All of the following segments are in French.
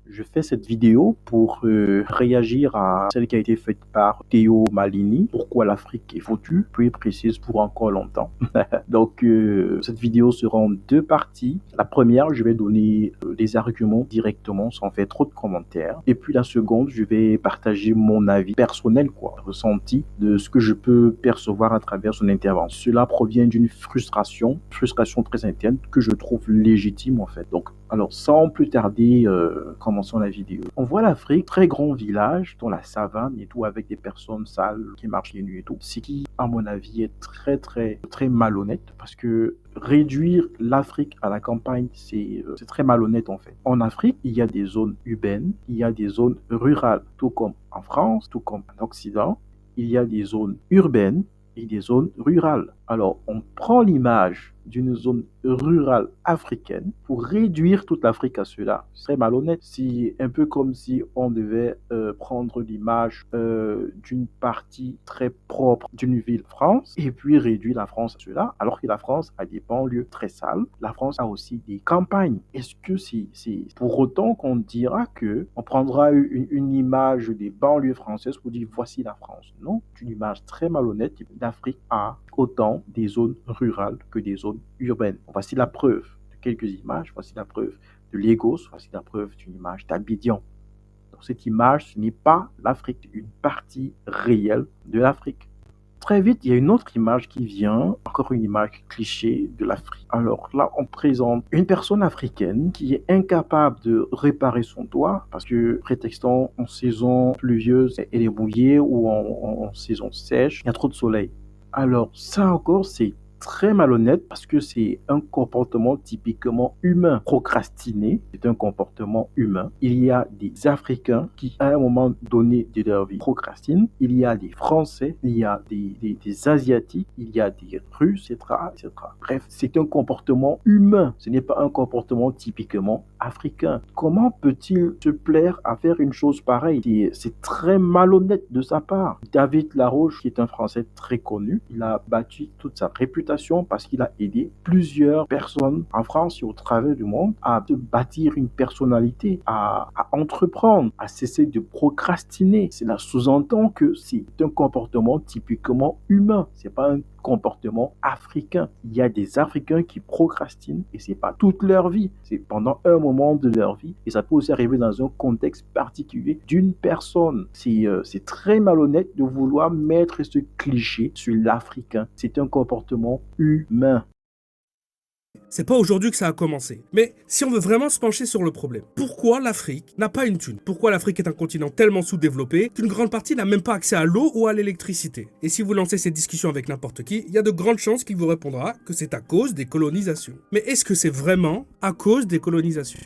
Je fais cette vidéo pour réagir à celle qui a été faite par Théo Malini. Pourquoi l'Afrique est foutue, puis précise pour encore longtemps. Donc, cette vidéo sera en deux parties. La première, je vais donner des arguments directement sans faire trop de commentaires. Et puis la seconde, je vais partager mon avis personnel, ressenti de ce que je peux percevoir à travers son intervention. Cela provient d'une frustration très interne que je trouve légitime en fait. Donc, alors, sans plus tarder, commençons la vidéo. On voit l'Afrique, très grand village dans la savane et tout, avec des personnes sales qui marchent les nuits et tout. Ce qui, à mon avis, est très malhonnête parce que réduire l'Afrique à la campagne, c'est très malhonnête en fait. En Afrique, il y a des zones urbaines, il y a des zones rurales, tout comme en France, tout comme en Occident. Il y a des zones urbaines et des zones rurales. Alors, on prend l'image d'une zone rurale africaine pour réduire toute l'Afrique à cela. C'est très malhonnête. C'est un peu comme si on devait prendre l'image d'une partie très propre d'une ville France et puis réduire la France à cela, alors que la France a des banlieues très sales. La France a aussi des campagnes. Est-ce que c'est pour autant qu'on dira que on prendra une image des banlieues françaises pour dire voici la France? Non, c'est une image très malhonnête. L'Afrique a autant des zones rurales que des zones urbaines. Voici la preuve de quelques images, voici la preuve de Lagos, voici la preuve d'une image d'Abidjan. Donc cette image, ce n'est pas l'Afrique, une partie réelle de l'Afrique. Très vite, il y a une autre image qui vient, encore une image cliché de l'Afrique. Alors là, on présente une personne africaine qui est incapable de réparer son toit parce que, prétextant en saison pluvieuse, elle est mouillée ou en saison sèche, il y a trop de soleil. Alors ça encore, c'est très malhonnête parce que c'est un comportement typiquement humain. Procrastiner, c'est un comportement humain. Il y a des Africains qui, à un moment donné de leur vie, procrastinent. Il y a des Français, il y a des Asiatiques, il y a des Russes, etc., etc. Bref, c'est un comportement humain. Ce n'est pas un comportement typiquement africain. Comment peut-il se plaire à faire une chose pareille? C'est très malhonnête de sa part. David Laroche, qui est un Français très connu, il a bâti toute sa réputation parce qu'il a aidé plusieurs personnes en France et au travers du monde à se bâtir une personnalité, à entreprendre, à cesser de procrastiner. Cela sous-entend que c'est un comportement typiquement humain. C'est pas un comportement africain. Il y a des Africains qui procrastinent et c'est pas toute leur vie. C'est pendant un moment de leur vie et ça peut aussi arriver dans un contexte particulier d'une personne. C'est très malhonnête de vouloir mettre ce cliché sur l'Africain. C'est un comportement humain. C'est pas aujourd'hui que ça a commencé. Mais si on veut vraiment se pencher sur le problème, pourquoi l'Afrique n'a pas une thune? Pourquoi l'Afrique est un continent tellement sous-développé qu'une grande partie n'a même pas accès à l'eau ou à l'électricité? Et si vous lancez cette discussion avec n'importe qui, il y a de grandes chances qu'il vous répondra que c'est à cause des colonisations. Mais est-ce que c'est vraiment à cause des colonisations?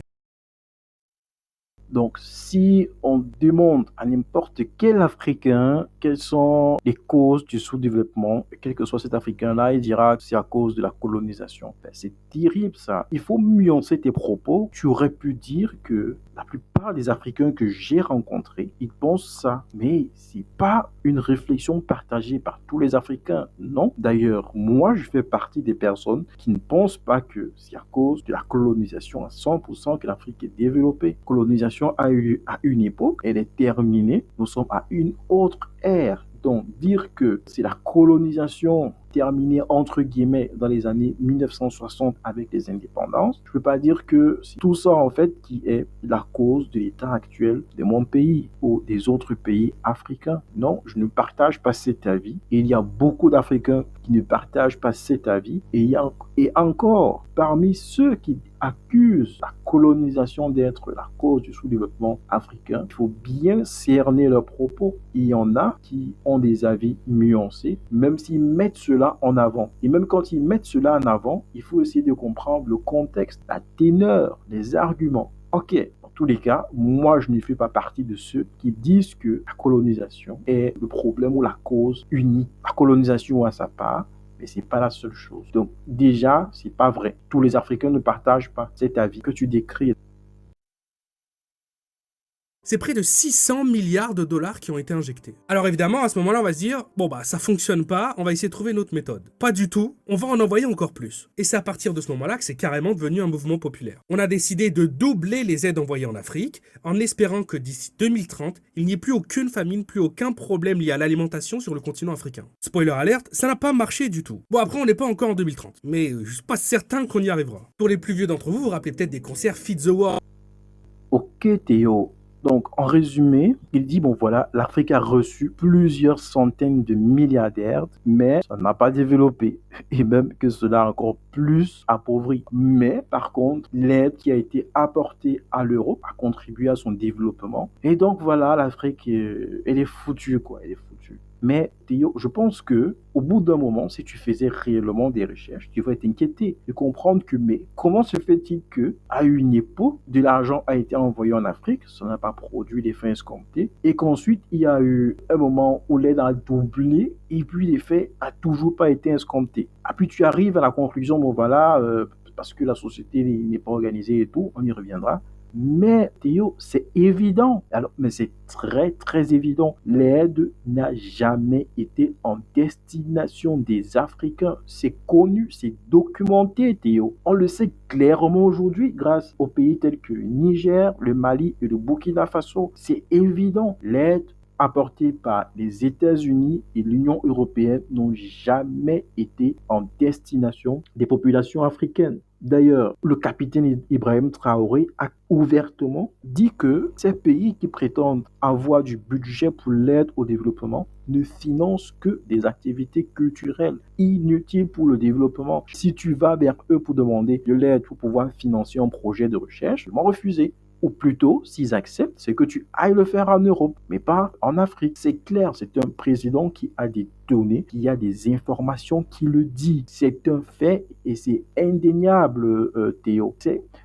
Donc, si on demande à n'importe quel Africain quelles sont les causes du sous-développement, quel que soit cet Africain-là, il dira que c'est à cause de la colonisation. Ben, c'est terrible ça. Il faut nuancer tes propos. Tu aurais pu dire que la plupart des Africains que j'ai rencontrés, ils pensent ça. Mais c'est pas une réflexion partagée par tous les Africains. Non. D'ailleurs, moi, je fais partie des personnes qui ne pensent pas que c'est à cause de la colonisation à 100% que l'Afrique est développée. Colonisation a eu lieu à une époque, elle est terminée. Nous sommes à une autre ère. Donc, dire que c'est la colonisation terminée entre guillemets dans les années 1960 avec les indépendances, je ne peux pas dire que c'est tout ça en fait qui est la cause de l'état actuel de mon pays ou des autres pays africains. Non, je ne partage pas cet avis. Et il y a beaucoup d'Africains qui ne partagent pas cet avis. Et encore, parmi ceux qui accusent la colonisation d'être la cause du sous-développement africain, il faut bien cerner leurs propos. Il y en a qui ont des avis nuancés, même s'ils mettent cela en avant. Et même quand ils mettent cela en avant, il faut essayer de comprendre le contexte, la teneur, les arguments. Ok, dans tous les cas, moi je ne fais pas partie de ceux qui disent que la colonisation est le problème ou la cause unique. La colonisation a sa part, mais c'est pas la seule chose. Donc déjà, c'est pas vrai. Tous les Africains ne partagent pas cet avis que tu décris. c'est près de 600 milliards de dollars qui ont été injectés. Alors évidemment, à ce moment-là, on va se dire, bon bah ça fonctionne pas, on va essayer de trouver une autre méthode. Pas du tout, on va en envoyer encore plus. Et c'est à partir de ce moment-là que c'est carrément devenu un mouvement populaire. On a décidé de doubler les aides envoyées en Afrique, en espérant que d'ici 2030, il n'y ait plus aucune famine, plus aucun problème lié à l'alimentation sur le continent africain. Spoiler alerte, ça n'a pas marché du tout. Bon après, on n'est pas encore en 2030, mais je suis pas certain qu'on y arrivera. Pour les plus vieux d'entre vous, vous vous rappelez peut-être des concerts Feed the World. Ok Théo. Donc, en résumé, il dit, bon voilà, l'Afrique a reçu plusieurs centaines de milliardaires, mais ça n'a pas développé, et même que cela a encore plus appauvri. Mais, par contre, l'aide qui a été apportée à l'Europe a contribué à son développement. Et donc, voilà, l'Afrique, elle est foutue, quoi, elle est foutue. Mais Théo, je pense que au bout d'un moment, si tu faisais réellement des recherches, tu vas t'inquiéter de comprendre que mais comment se fait-il que à une époque, de l'argent a été envoyé en Afrique, ça n'a pas produit l'effet escompté, et qu'ensuite il y a eu un moment où l'aide a doublé et puis l'effet a toujours pas été escompté. Et puis tu arrives à la conclusion, bon voilà, parce que la société n'est pas organisée et tout, on y reviendra. Mais Théo, c'est évident. Alors, mais c'est très, très évident. L'aide n'a jamais été en destination des Africains. C'est connu, c'est documenté, Théo. On le sait clairement aujourd'hui grâce aux pays tels que le Niger, le Mali et le Burkina Faso. C'est évident. L'aide apportées par les États-Unis et l'Union européenne n'ont jamais été en destination des populations africaines. D'ailleurs, le capitaine Ibrahim Traoré a ouvertement dit que ces pays qui prétendent avoir du budget pour l'aide au développement ne financent que des activités culturelles inutiles pour le développement. Si tu vas vers eux pour demander de l'aide pour pouvoir financer un projet de recherche, ils vont refuser. Ou plutôt, s'ils acceptent, c'est que tu ailles le faire en Europe, mais pas en Afrique. C'est clair, c'est un président qui a des données, qui a des informations qui le dit. C'est un fait et c'est indéniable, Théo.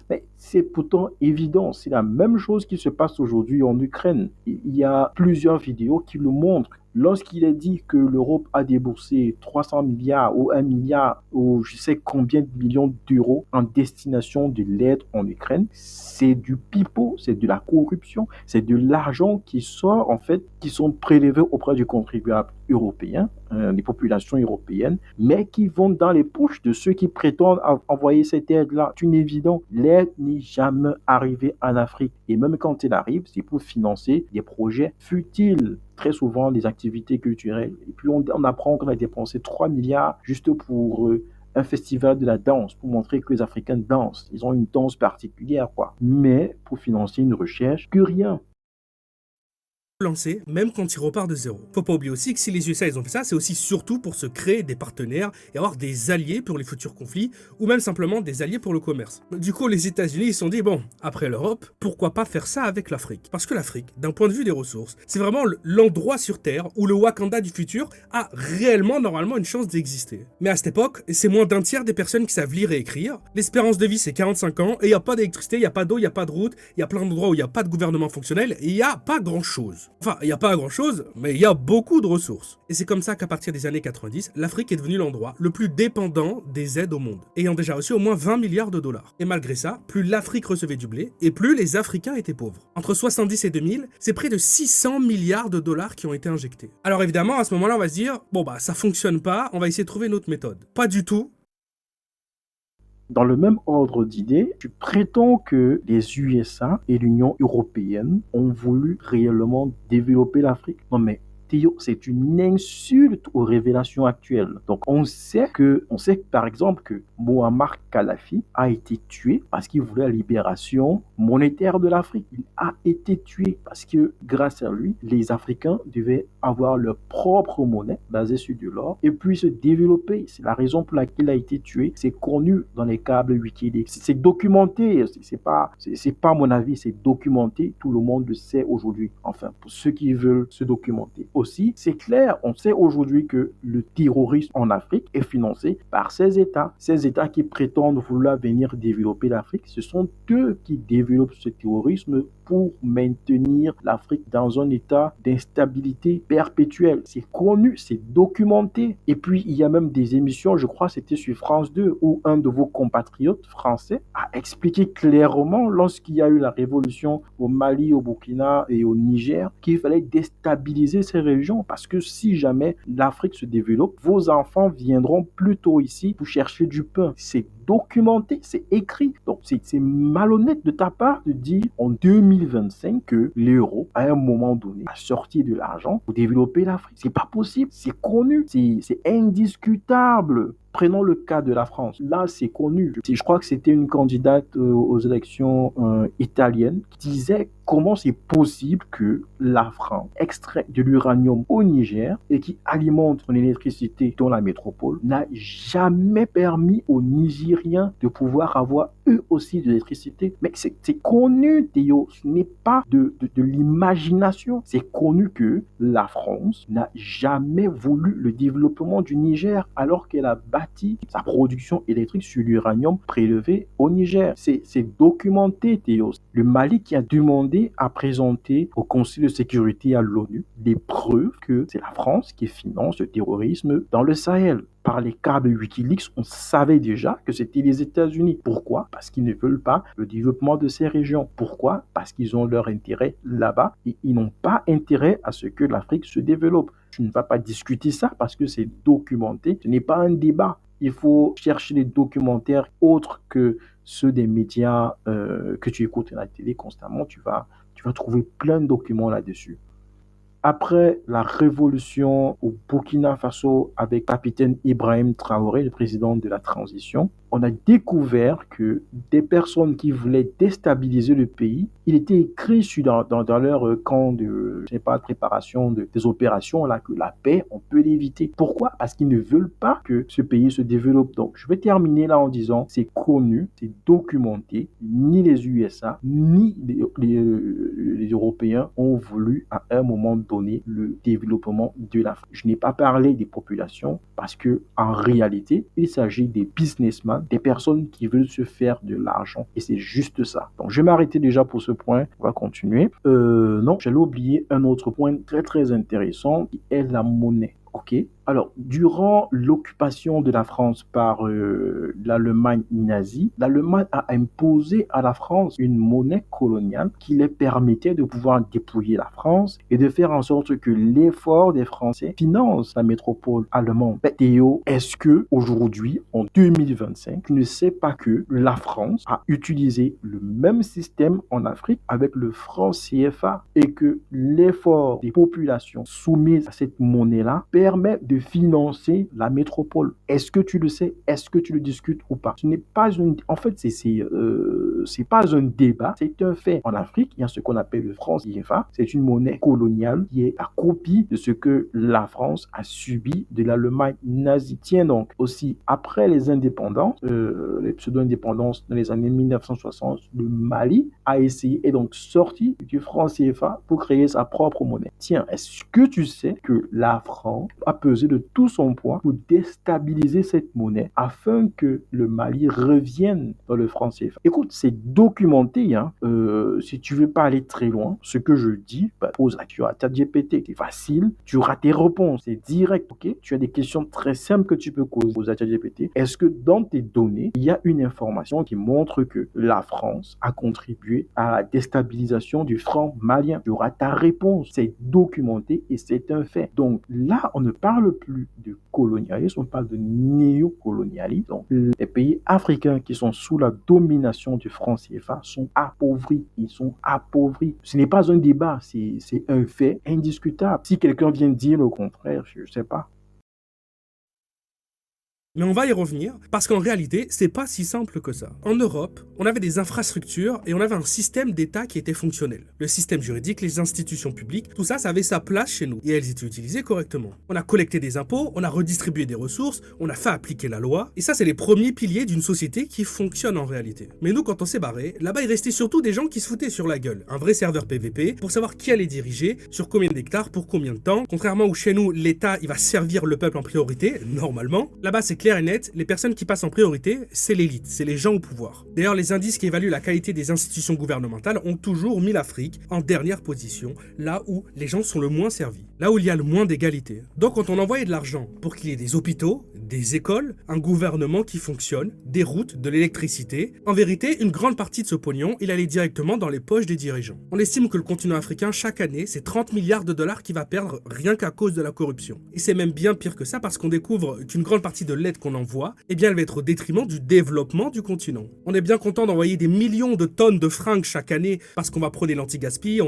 Mais c'est pourtant évident. C'est la même chose qui se passe aujourd'hui en Ukraine. Il y a plusieurs vidéos qui le montrent. Lorsqu'il est dit que l'Europe a déboursé 300 milliards ou 1 milliard ou je sais combien de millions d'euros en destination de l'aide en Ukraine, c'est du pipeau, c'est de la corruption, c'est de l'argent qui sort en fait, qui sont prélevés auprès du contribuable européen, des populations européennes, mais qui vont dans les poches de ceux qui prétendent envoyer cette aide-là. C'est évident, l'aide n'est jamais arrivée en Afrique. Et même quand elle arrive, c'est pour financer des projets futiles, très souvent des activités culturelles. Et puis on apprend qu'on a dépensé 3 milliards juste pour un festival de la danse, pour montrer que les Africains dansent. Ils ont une danse particulière, quoi. Mais pour financer une recherche, que rien. Lancer, même quand il repart de zéro. Faut pas oublier aussi que si les USA ils ont fait ça, c'est aussi surtout pour se créer des partenaires et avoir des alliés pour les futurs conflits, ou même simplement des alliés pour le commerce. Du coup, les États-Unis ils se sont dit, bon, après l'Europe, pourquoi pas faire ça avec l'Afrique? Parce que l'Afrique, d'un point de vue des ressources, c'est vraiment l'endroit sur Terre où le Wakanda du futur a réellement, normalement, une chance d'exister. Mais à cette époque, c'est moins d'un tiers des personnes qui savent lire et écrire, l'espérance de vie c'est 45 ans, et il n'y a pas d'électricité, il n'y a pas d'eau, il n'y a pas de route, il y a plein d'endroits où il n'y a pas de gouvernement fonctionnel, et il n'y a pas grand-chose. Enfin, il n'y a pas grand-chose, mais il y a beaucoup de ressources. Et c'est comme ça qu'à partir des années 90, l'Afrique est devenue l'endroit le plus dépendant des aides au monde, ayant déjà reçu au moins 20 milliards de dollars. Et malgré ça, plus l'Afrique recevait du blé, et plus les Africains étaient pauvres. Entre 70 et 2000, c'est près de 600 milliards de dollars qui ont été injectés. Alors évidemment, à ce moment-là, on va se dire, bon bah ça fonctionne pas, on va essayer de trouver une autre méthode. Pas du tout. Dans le même ordre d'idées, tu prétends que les USA et l'Union européenne ont voulu réellement développer l'Afrique. Non mais Théo, c'est une insulte aux révélations actuelles. Donc on sait par exemple que Muammar Kadhafi a été tué parce qu'il voulait la libération monétaire de l'Afrique. Il a été tué parce que grâce à lui, les Africains devaient avoir leur propre monnaie basée sur de l'or et puis se développer. C'est la raison pour laquelle il a été tué. C'est connu dans les câbles Wikileaks. C'est documenté. C'est pas mon avis, c'est documenté. Tout le monde le sait aujourd'hui. Enfin, pour ceux qui veulent se documenter. Aussi, c'est clair, on sait aujourd'hui que le terrorisme en Afrique est financé par ces États. Ces États qui prétendent vouloir venir développer l'Afrique, ce sont eux qui développent ce terrorisme pour maintenir l'Afrique dans un état d'instabilité perpétuelle. C'est connu, c'est documenté. Et puis, il y a même des émissions, je crois que c'était sur France 2, où un de vos compatriotes français a expliqué clairement, lorsqu'il y a eu la révolution au Mali, au Burkina et au Niger, qu'il fallait déstabiliser ces régions parce que si jamais l'Afrique se développe, vos enfants viendront plutôt ici pour chercher du pain. C'est documenté, c'est écrit. Donc, c'est malhonnête de ta part de dire en 2025 que l'euro, à un moment donné, a sorti de l'argent pour développer l'Afrique. C'est pas possible, c'est connu, c'est indiscutable. Prenons le cas de la France. Là, c'est connu. Je crois que c'était une candidate aux élections italiennes qui disait comment c'est possible que la France extrait de l'uranium au Niger et qui alimente son électricité dans la métropole n'a jamais permis aux Nigériens de pouvoir avoir eux aussi de l'électricité. Mais c'est connu, Théo. Ce n'est pas de l'imagination. C'est connu que la France n'a jamais voulu le développement du Niger alors qu'elle a bâti sa production électrique sur l'uranium prélevé au Niger. C'est documenté, Théo. Le Mali qui a demandé à présenter au Conseil de sécurité à l'ONU des preuves que c'est la France qui finance le terrorisme dans le Sahel. Par les câbles Wikileaks, on savait déjà que c'était les États-Unis. Pourquoi? Parce qu'ils ne veulent pas le développement de ces régions. Pourquoi? Parce qu'ils ont leur intérêt là-bas et ils n'ont pas intérêt à ce que l'Afrique se développe. Je ne vais pas discuter ça parce que c'est documenté. Ce n'est pas un débat. Il faut chercher des documentaires autres que ceux des médias que tu écoutes à la télé constamment. Tu vas trouver plein de documents là-dessus. Après la révolution au Burkina Faso avec capitaine Ibrahim Traoré, le président de la transition, on a découvert que des personnes qui voulaient déstabiliser le pays, il était écrit dans leur camp de, préparation des opérations là, que la paix, on peut l'éviter. Pourquoi? Parce qu'ils ne veulent pas que ce pays se développe. Donc, je vais terminer là en disant, c'est connu, c'est documenté, ni les USA, ni les Européens ont voulu à un moment donné le développement de l'Afrique. Je n'ai pas parlé des populations parce que en réalité, il s'agit des businessmen, des personnes qui veulent se faire de l'argent. Et c'est juste ça. Donc, je vais m'arrêter déjà pour ce point. On va continuer. Non, j'allais oublier un autre point très, très intéressant qui est la monnaie. OK. Alors, durant l'occupation de la France par l'Allemagne nazie, l'Allemagne a imposé à la France une monnaie coloniale qui les permettait de pouvoir dépouiller la France et de faire en sorte que l'effort des Français finance la métropole allemande. Théo, est-ce que aujourd'hui, en 2025, tu ne sais pas que la France a utilisé le même système en Afrique avec le franc CFA et que l'effort des populations soumises à cette monnaie-là permet de financer la métropole? Est-ce que tu le sais? Est-ce que tu le discutes ou pas? Ce n'est pas en fait, c'est pas un débat, c'est un fait. En Afrique, il y a ce qu'on appelle le franc CFA. C'est une monnaie coloniale qui est la copie de ce que la France a subi de l'Allemagne nazie. Tiens donc, aussi, après les indépendances, les pseudo-indépendances dans les années 1960, le Mali a essayé et donc sorti du franc CFA pour créer sa propre monnaie. Tiens, est-ce que tu sais que la France a pesé de tout son poids pour déstabiliser cette monnaie afin que le Mali revienne dans le franc CFA? Écoute, c'est documenté, hein. Si tu veux pas aller très loin, ce que je dis, pose la question à ChatGPT. C'est facile, tu auras tes réponses, c'est direct, ok? Tu as des questions très simples que tu peux poser à ChatGPT. Est-ce que dans tes données, il y a une information qui montre que la France a contribué à la déstabilisation du franc malien? Tu auras ta réponse, c'est documenté et c'est un fait. Donc là, on ne parle plus de colonialisme, on parle de néocolonialisme. Donc, les pays africains qui sont sous la domination du franc CFA sont appauvris. Ils sont appauvris. Ce n'est pas un débat, c'est un fait indiscutable. Si quelqu'un vient dire le contraire, je ne sais pas. Mais on va y revenir, parce qu'en réalité, c'est pas si simple que ça. En Europe, on avait des infrastructures et on avait un système d'État qui était fonctionnel. Le système juridique, les institutions publiques, tout ça, ça avait sa place chez nous. Et elles étaient utilisées correctement. On a collecté des impôts, on a redistribué des ressources, on a fait appliquer la loi. Et ça, c'est les premiers piliers d'une société qui fonctionne en réalité. Mais nous, quand on s'est barré, là-bas, il restait surtout des gens qui se foutaient sur la gueule. Un vrai serveur PVP pour savoir qui allait diriger, sur combien d'hectares, pour combien de temps. Contrairement où chez nous, l'État, il va servir le peuple en priorité, normalement. Là-bas, c'est clair et net, les personnes qui passent en priorité, c'est l'élite, c'est les gens au pouvoir. D'ailleurs, les indices qui évaluent la qualité des institutions gouvernementales ont toujours mis l'Afrique en dernière position, là où les gens sont le moins servis, là où il y a le moins d'égalité. Donc quand on envoyait de l'argent pour qu'il y ait des hôpitaux, des écoles, un gouvernement qui fonctionne, des routes, de l'électricité, en vérité, une grande partie de ce pognon, il allait directement dans les poches des dirigeants. On estime que le continent africain, chaque année, c'est 30 milliards de dollars qu'il va perdre rien qu'à cause de la corruption. Et c'est même bien pire que ça parce qu'on découvre qu'une grande partie de l'aide qu'on envoie, eh bien elle va être au détriment du développement du continent. On est bien content d'envoyer des millions de tonnes de fringues chaque année parce qu'on va prôner l'anti-gaspi,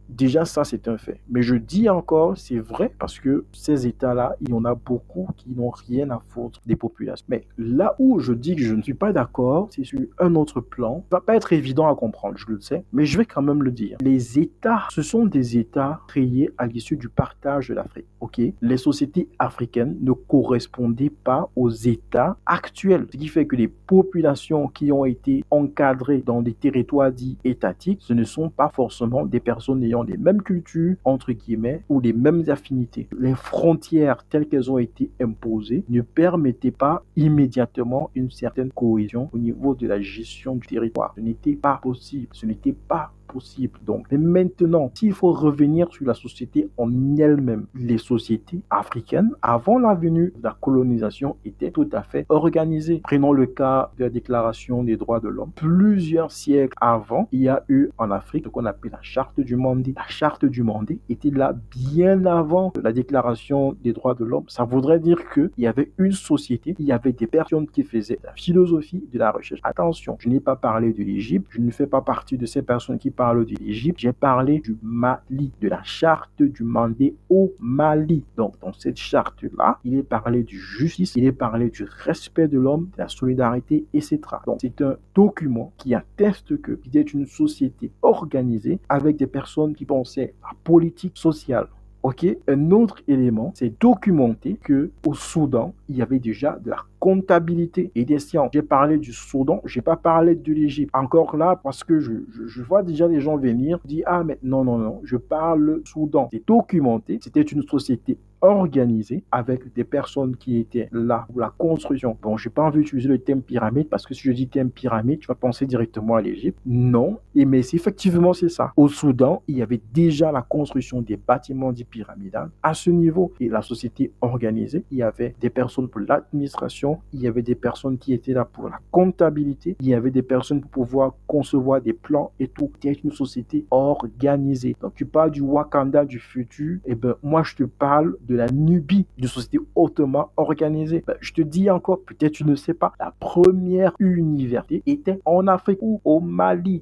Déjà, ça, c'est un fait. Mais je dis encore, c'est vrai, parce que ces États-là, il y en a beaucoup qui n'ont rien à foutre des populations. Mais là où je dis que je ne suis pas d'accord, c'est sur un autre plan. Ça va pas être évident à comprendre, je le sais, mais je vais quand même le dire. Les États, ce sont des États créés à l'issue du partage de l'Afrique, ok? Les sociétés africaines ne correspondaient pas aux États actuels. Ce qui fait que les populations qui ont été encadrées dans des territoires dits étatiques, ce ne sont pas forcément des personnes ayant les mêmes cultures, entre guillemets, ou les mêmes affinités. Les frontières telles qu'elles ont été imposées ne permettaient pas immédiatement une certaine cohésion au niveau de la gestion du territoire. Ce n'était pas possible. Ce n'était pas possible. Donc, mais maintenant, s'il faut revenir sur la société en elle-même, les sociétés africaines, avant la venue de la colonisation, étaient tout à fait organisées. Prenons le cas de la Déclaration des droits de l'homme. Plusieurs siècles avant, il y a eu en Afrique ce qu'on appelle la Charte du Mandé. La Charte du Mandé était là bien avant la Déclaration des droits de l'homme. Ça voudrait dire qu'il y avait une société, il y avait des personnes qui faisaient la philosophie de la recherche. Attention, je n'ai pas parlé de l'Égypte, je ne fais pas partie de ces personnes qui parle de l'Égypte, j'ai parlé du Mali, de la charte du Mandé au Mali. Donc, dans cette charte-là, il est parlé du justice, il est parlé du respect de l'homme, de la solidarité, etc. Donc, c'est un document qui atteste que c'était une société organisée avec des personnes qui pensaient à politique sociale. Ok, un autre élément, c'est documenter que au Soudan, il y avait déjà de la comptabilité et des sciences. J'ai parlé du Soudan, j'ai pas parlé de l'Égypte. Encore là, parce que je vois déjà les gens venir, dire ah mais non, je parle Soudan. C'est documenté, c'était une société organisée avec des personnes qui étaient là pour la construction. Bon, j'ai pas envie d'utiliser le thème pyramide parce que si je dis thème pyramide, tu vas penser directement à l'Égypte. Non, mais effectivement c'est ça. Au Soudan, il y avait déjà la construction des bâtiments dits pyramidales à ce niveau. Et la société organisée, il y avait des personnes pour l'administration, il y avait des personnes qui étaient là pour la comptabilité, il y avait des personnes pour pouvoir concevoir des plans et tout. C'était une société organisée. Donc tu parles du Wakanda du futur, et ben moi je te parle de la Nubie, d'une société hautement organisée. Ben, je te dis encore, peut-être tu ne sais pas, la première université était en Afrique ou au Mali,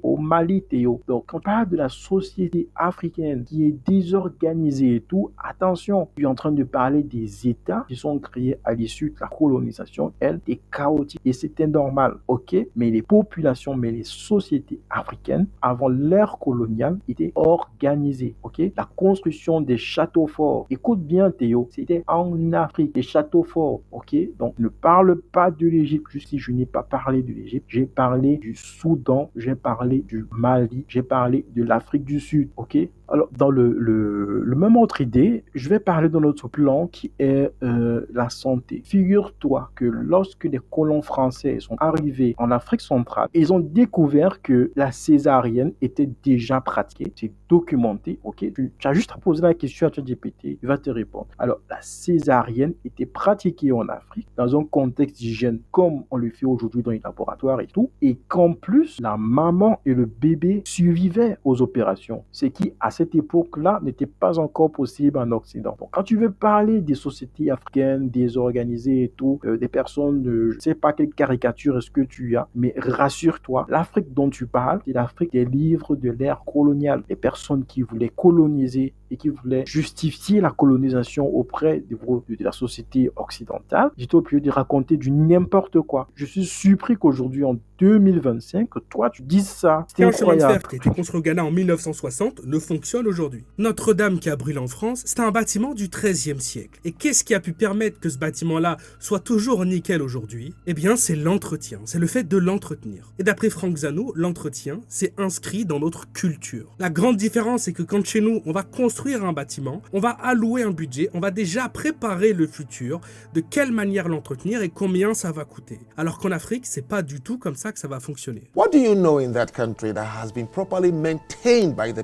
Théo. Donc quand on parle de la société africaine qui est désorganisée et tout, attention, tu es en train de parler des États qui sont créés à l'issue de la colonisation, elles, est chaotique et c'était normal, ok? Mais les populations, mais les sociétés africaines, avant l'ère coloniale, étaient organisées, ok? La construction des châteaux forts, écoute bien Théo, c'était en Afrique, les châteaux forts, ok? Donc ne parle pas de l'Égypte, juste si je n'ai pas parlé de l'Égypte, j'ai parlé du Soudan, j'ai parlé du Mali, j'ai parlé de l'Afrique du Sud, ok? Alors, dans le même autre idée, je vais parler d'un autre plan qui est la santé. Figure-toi que lorsque les colons français sont arrivés en Afrique centrale, ils ont découvert que la césarienne était déjà pratiquée. C'est documenté, ok? Tu as juste à poser la question à ChatGPT, il va te répondre. Alors, la césarienne était pratiquée en Afrique dans un contexte d'hygiène comme on le fait aujourd'hui dans les laboratoires et tout, et qu'en plus, la maman et le bébé survivaient aux opérations, ce qui, à cette époque-là, n'était pas encore possible en Occident. Donc, quand tu veux parler des sociétés africaines désorganisées et tout, des personnes, je ne sais pas quelle caricature est-ce que tu as, mais rassure-toi, l'Afrique dont tu parles, c'est l'Afrique des livres de l'ère coloniale. Les personnes qui voulaient coloniser et qui voulaient justifier la colonisation auprès de la société occidentale, j'étais obligé de raconter du n'importe quoi. Je suis surpris qu'aujourd'hui, en 2025, que toi, tu dises ça. C'est incroyable. Un chemin de fer qui a été construit au Ghana en 1960 ne fonctionne aujourd'hui. Notre-Dame qui a brûlé en France, c'est un bâtiment du XIIIe siècle. Et qu'est-ce qui a pu permettre que ce bâtiment-là soit toujours nickel aujourd'hui? Eh bien, c'est l'entretien, c'est le fait de l'entretenir. Et d'après Franck Zanou, l'entretien, c'est inscrit dans notre culture. La grande différence, c'est que quand chez nous, on va construire construire un bâtiment, on va allouer un budget, on va déjà préparer le futur, de quelle manière l'entretenir et combien ça va coûter. Alors qu'en Afrique, c'est pas du tout comme ça que ça va fonctionner. What do you know in that country that has been properly maintained by the...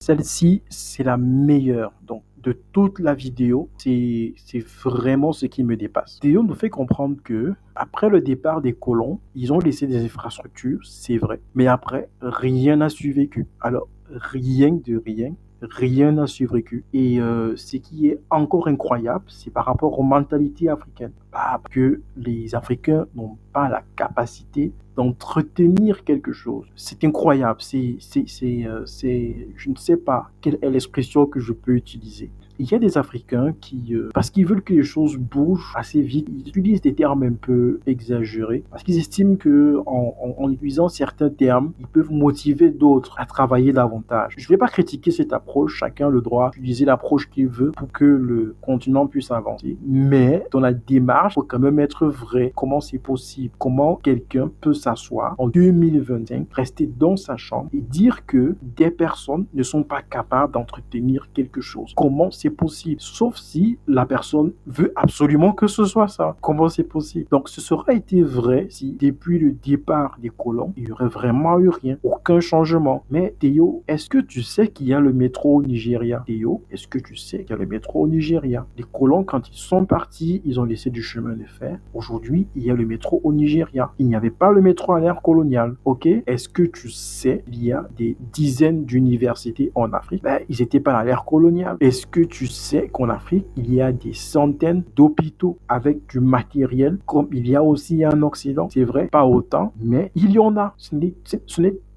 Celle-ci, c'est la meilleure. Donc, de toute la vidéo, c'est vraiment ce qui me dépasse. La vidéo nous fait comprendre que, après le départ des colons, ils ont laissé des infrastructures, c'est vrai. Mais après, rien n'a survécu. Alors, rien de rien. Rien n'a survécu. Et ce qui est encore incroyable, c'est par rapport aux mentalités africaines. Que les Africains n'ont pas la capacité d'entretenir quelque chose. C'est incroyable. Je ne sais pas quelle est l'expression que je peux utiliser. Il y a des Africains qui, parce qu'ils veulent que les choses bougent assez vite, ils utilisent des termes un peu exagérés, parce qu'ils estiment que en utilisant certains termes, ils peuvent motiver d'autres à travailler davantage. Je ne vais pas critiquer cette approche, chacun a le droit d'utiliser l'approche qu'il veut pour que le continent puisse avancer, mais dans la démarche, il faut quand même être vrai. Comment c'est possible? Comment quelqu'un peut s'asseoir en 2025, rester dans sa chambre et dire que des personnes ne sont pas capables d'entretenir quelque chose? Comment c'est possible? Sauf si la personne veut absolument que ce soit ça. Comment c'est possible? Donc, ce serait été vrai si, depuis le départ des colons, il y aurait vraiment eu rien, aucun changement. Mais Théo, est-ce que tu sais qu'il y a le métro au Nigeria? Théo, est-ce que tu sais qu'il y a le métro au Nigeria? Les colons, quand ils sont partis, ils ont laissé du chemin de fer. Aujourd'hui, il y a le métro au Nigeria. Il n'y avait pas le métro à l'ère coloniale. Ok? Est-ce que tu sais qu'il y a des dizaines d'universités en Afrique? Ils n'étaient pas à l'ère coloniale. Est-ce que tu sais qu'en Afrique, il y a des centaines d'hôpitaux avec du matériel comme il y a aussi en Occident? C'est vrai, pas autant, mais il y en a. Ce n'est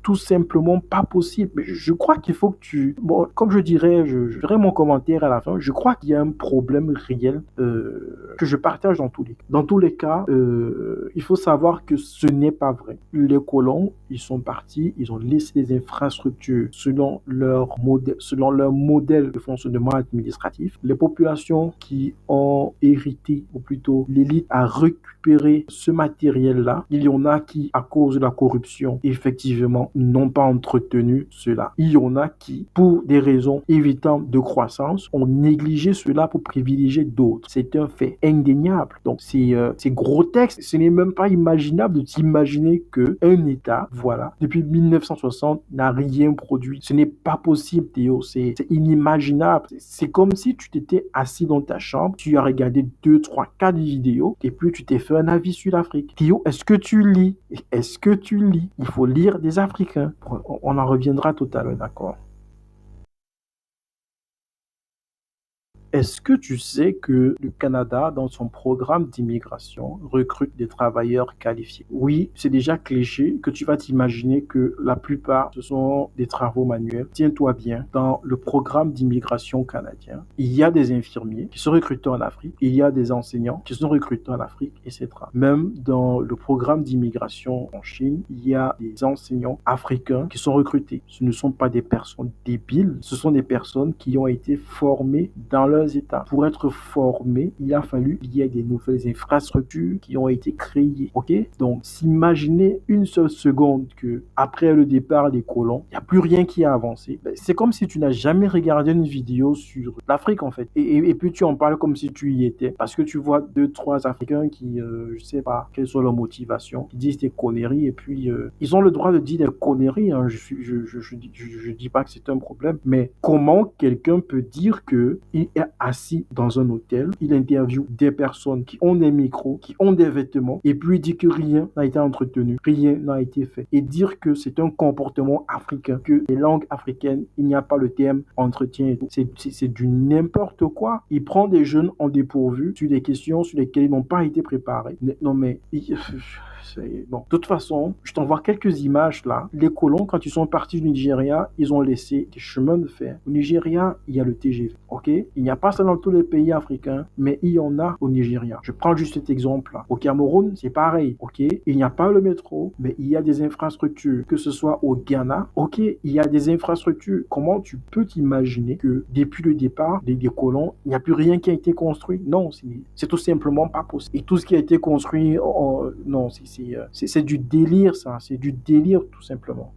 tout simplement pas possible. Mais je crois qu'il faut que tu... Bon, comme je dirais, je ferai mon commentaire à la fin, je crois qu'il y a un problème réel que je partage dans tous les cas. Dans tous les cas, il faut savoir que ce n'est pas vrai. Les colons, ils sont partis, ils ont laissé des infrastructures selon leur modèle de fonctionnement administratif. Les populations qui ont hérité, ou plutôt l'élite a récupéré ce matériel-là. Il y en a qui, à cause de la corruption, effectivement, n'ont pas entretenu cela. Il y en a qui, pour des raisons évitantes de croissance, ont négligé cela pour privilégier d'autres. C'est un fait indéniable. Donc, c'est grotesque. Ce n'est même pas imaginable de s'imaginer qu'un État, voilà, depuis 1960, n'a rien produit. Ce n'est pas possible, Théo. C'est inimaginable. C'est comme si tu t'étais assis dans ta chambre, tu as regardé 2, 3, 4 vidéos, et puis tu t'es fait un avis sur l'Afrique. Théo, est-ce que tu lis? Est-ce que tu lis? Il faut lire des Africains. On en reviendra tout à l'heure, d'accord? Est-ce que tu sais que le Canada, dans son programme d'immigration, recrute des travailleurs qualifiés? Oui, c'est déjà cliché que tu vas t'imaginer que la plupart, ce sont des travaux manuels. Tiens-toi bien, dans le programme d'immigration canadien, il y a des infirmiers qui sont recrutés en Afrique, il y a des enseignants qui sont recrutés en Afrique, etc. Même dans le programme d'immigration en Chine, il y a des enseignants africains qui sont recrutés. Ce ne sont pas des personnes débiles, ce sont des personnes qui ont été formées dans leur États. Pour être formés, il a fallu qu'il y ait des nouvelles infrastructures qui ont été créées. Ok? Donc, s'imaginer une seule seconde que après le départ des colons, il n'y a plus rien qui a avancé. C'est comme si tu n'as jamais regardé une vidéo sur l'Afrique en fait. Et puis tu en parles comme si tu y étais. Parce que tu vois 2, 3 Africains qui, je sais pas, quelles sont leurs motivations, qui disent des conneries et puis ils ont le droit de dire des conneries. Hein. Je dis pas que c'est un problème, mais comment quelqu'un peut dire que il est assis dans un hôtel, il interviewe des personnes qui ont des micros, qui ont des vêtements, et puis il dit que rien n'a été entretenu, rien n'a été fait. Et dire que c'est un comportement africain, que les langues africaines, il n'y a pas le terme entretien et tout. C'est du n'importe quoi. Il prend des jeunes en dépourvu sur des questions sur lesquelles ils n'ont pas été préparés. Non mais... Bon. De toute façon, je t'envoie quelques images là. Les colons, quand ils sont partis du Nigeria, ils ont laissé des chemins de fer. Au Nigeria, il y a le TGV. Ok? Il n'y a pas ça dans tous les pays africains, mais il y en a au Nigeria. Je prends juste cet exemple là. Au Cameroun, c'est pareil. Ok? Il n'y a pas le métro, mais il y a des infrastructures. Que ce soit au Ghana, ok? Il y a des infrastructures. Comment tu peux t'imaginer que depuis le départ des colons, il n'y a plus rien qui a été construit? Non, c'est tout simplement pas possible. Et tout ce qui a été construit, non, c'est du délire, ça. C'est du délire, tout simplement.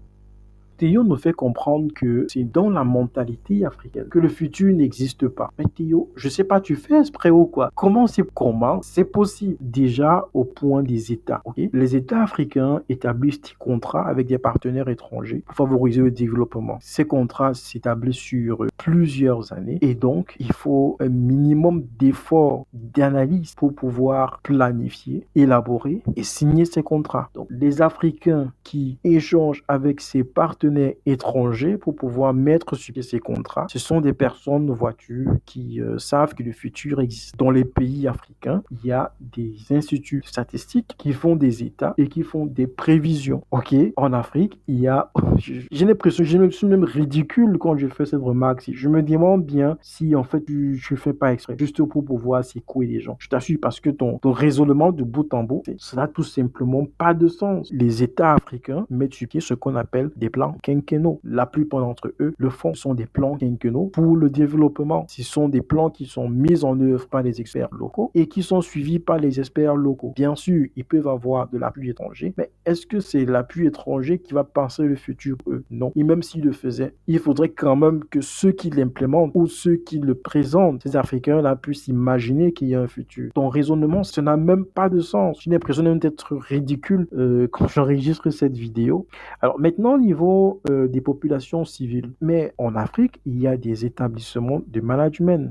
Théo nous fait comprendre que c'est dans la mentalité africaine que le futur n'existe pas. Mais Théo, je sais pas, tu fais exprès ou quoi? Comment c'est possible? Déjà au point des États, ok? Les États africains établissent des contrats avec des partenaires étrangers pour favoriser le développement. Ces contrats s'établissent sur plusieurs années et donc il faut un minimum d'efforts, d'analyse pour pouvoir planifier, élaborer et signer ces contrats. Donc les Africains qui échangent avec ces partenaires étrangers pour pouvoir mettre sur pied ces contrats, ce sont des personnes, vois-tu, qui savent que le futur existe. Dans les pays africains, il y a des instituts statistiques qui font des états et qui font des prévisions. Ok, en Afrique, il y a, j'ai l'impression, je me suis même ridicule quand je fais cette remarque. Je me demande bien si en fait je fais pas exprès, juste pour pouvoir secouer les gens. Je t'assure parce que ton raisonnement de bout en bout, ça n'a tout simplement pas de sens. Les États africains mettent sur pied ce qu'on appelle des plans quinquennaux. La plupart d'entre eux le font. Ce sont des plans quinquennaux pour le développement. Ce sont des plans qui sont mis en œuvre par les experts locaux et qui sont suivis par les experts locaux. Bien sûr, ils peuvent avoir de l'appui étranger, mais est-ce que c'est l'appui étranger qui va penser le futur pour eux? Non. Et même s'ils le faisaient, il faudrait quand même que ceux qui l'implémentent ou ceux qui le présentent, ces Africains-là, puissent imaginer qu'il y a un futur. Ton raisonnement, ça n'a même pas de sens. J'ai l'impression même d'être ridicule quand j'enregistre cette vidéo. Alors maintenant, au niveau des populations civiles, mais en Afrique, il y a des établissements de management,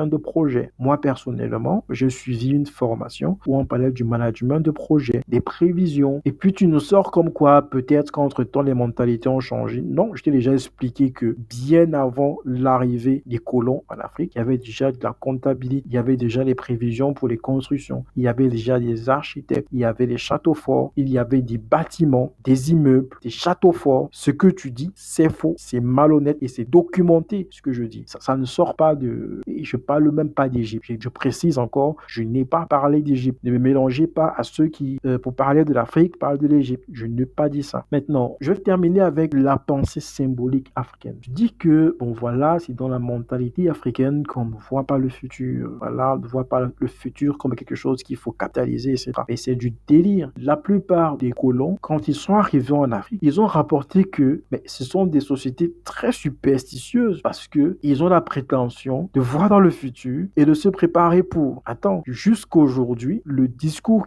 de projet. Moi, personnellement, j'ai suivi une formation où on parlait du management de projet, des prévisions. Et puis tu nous sors comme quoi, peut-être qu'entre-temps, les mentalités ont changé. Non, je t'ai déjà expliqué que bien avant l'arrivée des colons en Afrique, il y avait déjà de la comptabilité, il y avait déjà les prévisions pour les constructions, il y avait déjà des architectes, il y avait les châteaux forts, il y avait des bâtiments, des immeubles, des châteaux forts. Ce que tu dis, c'est faux, c'est malhonnête et c'est documenté ce que je dis. Ça ne sort pas de... Et je parle même pas d'Égypte. Je précise encore, je n'ai pas parlé d'Égypte. Ne me mélangez pas à ceux qui, pour parler de l'Afrique, parlent de l'Égypte. Je n'ai pas dit ça. Maintenant, je vais terminer avec la pensée symbolique africaine. Je dis que, bon voilà, c'est dans la mentalité africaine qu'on ne voit pas le futur. Voilà, on ne voit pas le futur comme quelque chose qu'il faut capitaliser, etc. Et c'est du délire. La plupart des colons, quand ils sont arrivés en Afrique, ils ont rapporté que ce sont des sociétés très superstitieuses parce que ils ont la prétention de voir dans le futur et de se préparer pour. Attends, jusqu'aujourd'hui, le discours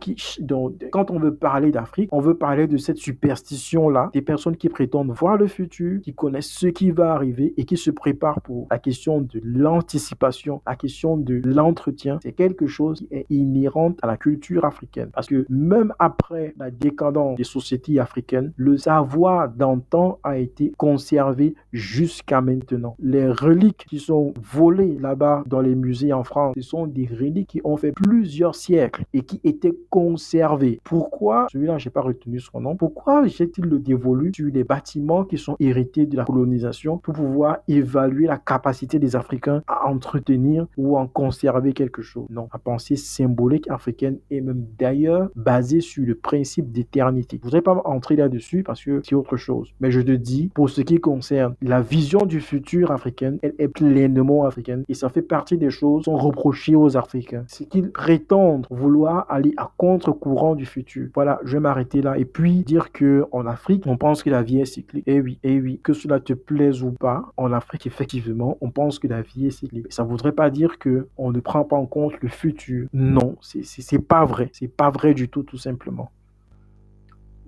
quand on veut parler d'Afrique, on veut parler de cette superstition-là, des personnes qui prétendent voir le futur, qui connaissent ce qui va arriver et qui se préparent pour. La question de l'anticipation, la question de l'entretien, c'est quelque chose qui est inhérente à la culture africaine. Parce que même après la décadence des sociétés africaines, le savoir d'antan a été conservé jusqu'à maintenant. Les reliques qui sont volées là-bas dans les musées en France, ce sont des reliques qui ont fait plusieurs siècles et qui étaient conservées. Pourquoi? Celui-là, je n'ai pas retenu son nom. Pourquoi j'ai-il le dévolu sur les bâtiments qui sont hérités de la colonisation pour pouvoir évaluer la capacité des Africains à entretenir ou à conserver quelque chose? Non, la pensée symbolique africaine est même d'ailleurs basée sur le principe d'éternité. Je ne voudrais pas entrer là-dessus parce que c'est autre chose. Mais je te dis, pour ce qui concerne la vision du futur africaine, elle est pleinement africaine et ça fait partie des choses qui sont reprochées aux Africains. C'est qu'ils prétendent vouloir aller à contre-courant du futur. Voilà, je vais m'arrêter là et puis dire que en Afrique, on pense que la vie est cyclique. Eh oui, que cela te plaise ou pas, en Afrique, effectivement, on pense que la vie est cyclique. Ça ne voudrait pas dire que on ne prend pas en compte le futur. Non, c'est pas vrai. C'est pas vrai du tout, tout simplement.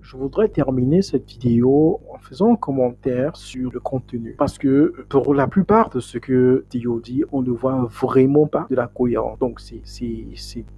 Je voudrais terminer cette vidéo en faisant un commentaire sur le contenu. Parce que pour la plupart de ce que Théo dit, on ne voit vraiment pas de la cohérence. Donc c'est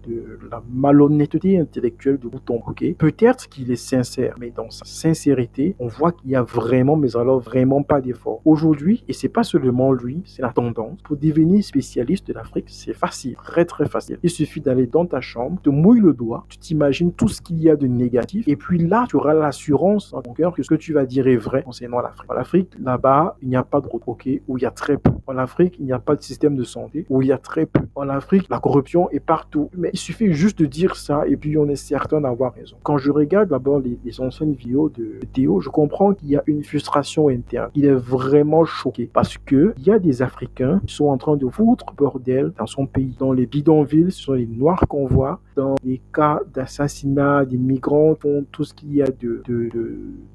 de la malhonnêteté intellectuelle de bout en bout. Okay? Peut-être qu'il est sincère, mais dans sa sincérité, on voit qu'il y a vraiment, mais alors vraiment pas d'effort. Aujourd'hui, et c'est pas seulement lui, c'est la tendance. Pour devenir spécialiste de l'Afrique, c'est facile, très très facile. Il suffit d'aller dans ta chambre, te mouiller le doigt, tu t'imagines tout ce qu'il y a de négatif, et puis là, tu auras l'assurance dans ton cœur que ce que tu vas dire est vrai concernant l'Afrique. En Afrique, là-bas, il n'y a pas de route, ou il y a très peu. En Afrique, il n'y a pas de système de santé, où il y a très peu. En Afrique, la corruption est partout. Mais il suffit juste de dire ça, et puis on est certain d'avoir raison. Quand je regarde d'abord les anciennes vidéos de Théo, je comprends qu'il y a une frustration interne. Il est vraiment choqué, parce que il y a des Africains qui sont en train de foutre bordel dans son pays. Dans les bidonvilles, ce sont les Noirs qu'on voit. Dans les cas d'assassinat des migrants, font tout ce qu'il y a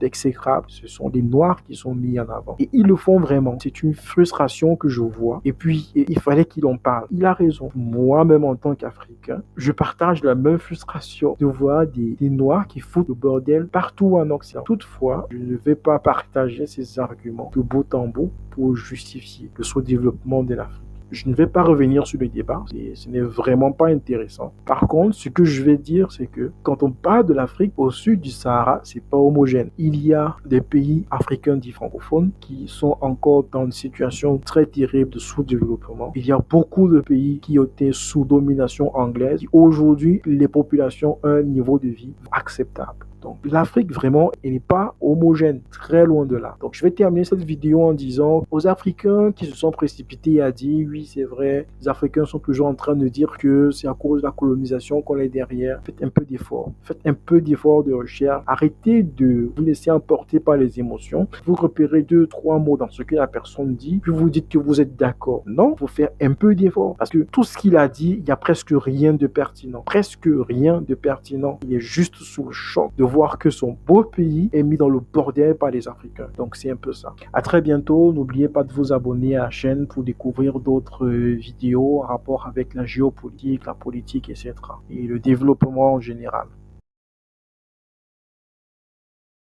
d'exécrable. Ce ce sont les Noirs qui sont mis en avant. Et ils le font vraiment. C'est une frustration que je vois. Et puis, il fallait qu'il en parle. Il a raison. Moi-même, en tant qu'Africain, je partage la même frustration de voir des Noirs qui foutent le bordel partout en Occident. Toutefois, je ne vais pas partager ces arguments de bout en bout pour justifier le sous-développement de l'Afrique. Je ne vais pas revenir sur le débat, ce n'est vraiment pas intéressant. Par contre, ce que je vais dire, c'est que quand on parle de l'Afrique au sud du Sahara, c'est pas homogène. Il y a des pays africains dits francophones qui sont encore dans une situation très terrible de sous-développement. Il y a beaucoup de pays qui étaient sous domination anglaise. Aujourd'hui, les populations ont un niveau de vie acceptable. Donc, l'Afrique, vraiment, elle n'est pas homogène, très loin de là. Donc, je vais terminer cette vidéo en disant aux Africains qui se sont précipités à dire, oui, c'est vrai, les Africains sont toujours en train de dire que c'est à cause de la colonisation qu'on est derrière. Faites un peu d'effort. Faites un peu d'effort de recherche. Arrêtez de vous laisser emporter par les émotions. Vous repérez 2, 3 mots dans ce que la personne dit, puis vous dites que vous êtes d'accord. Non, il faut faire un peu d'effort. Parce que tout ce qu'il a dit, il n'y a presque rien de pertinent. Presque rien de pertinent. Il est juste sous le choc de voir que son beau pays est mis dans le bordel par les Africains. Donc c'est un peu ça. À très bientôt. N'oubliez pas de vous abonner à la chaîne pour découvrir d'autres vidéos en rapport avec la géopolitique, la politique, etc. et le développement en général.